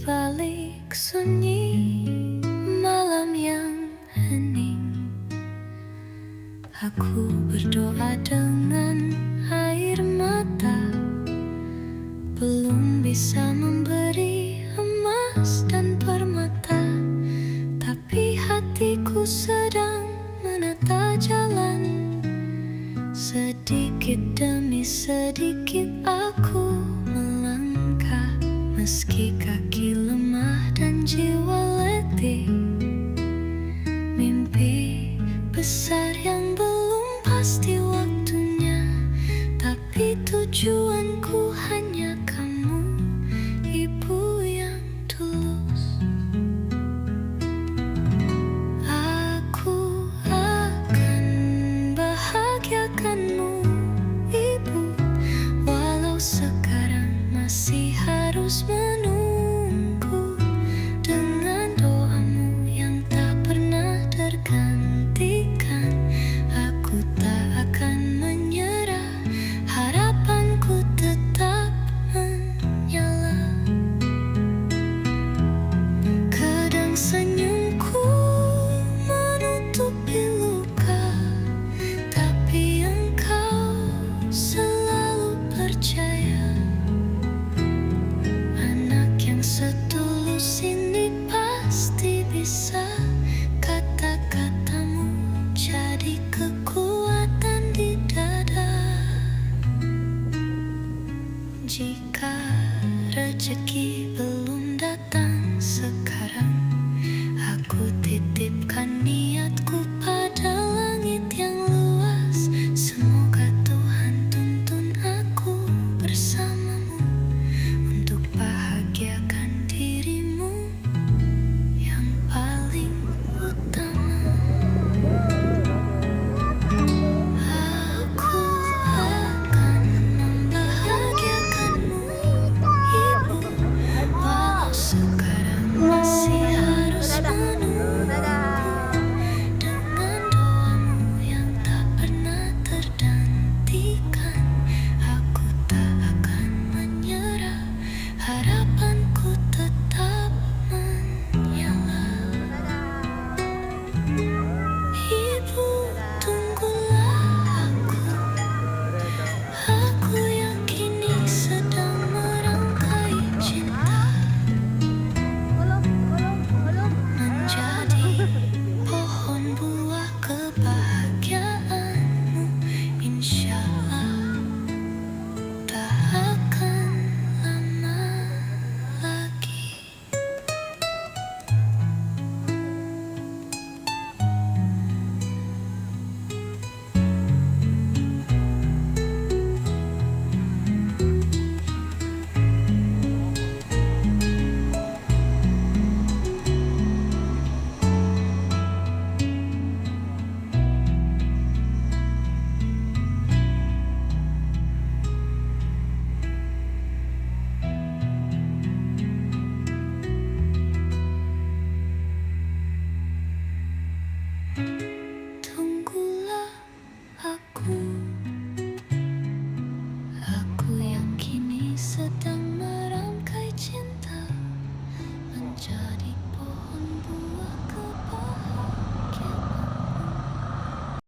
balik sunyi malam yang hening, aku berdoa dengan air mata. Belum bisa memberi emas dan permata, tapi hatiku sedang menata jalan. Sedikit demi sedikit aku melangkah, meski kaki lemah dan jiwa letih. Mimpi besar yang belum pasti waktunya, tapi tujuanku hanya kamu, ibu yang tulus. Aku akan bahagiakanmu, ibu, walau sekarang masih harus menunggu. Dengan doamu yang tak pernah tergantikan, aku tak akan menyerah, harapanku tetap menyala. Kadang senyumku menutupi luka, tapi engkau selalu percaya. Anak yang setulus ini pasti bisa. Kata-katamu jadi kekuatan di dada. Jika rezeki belum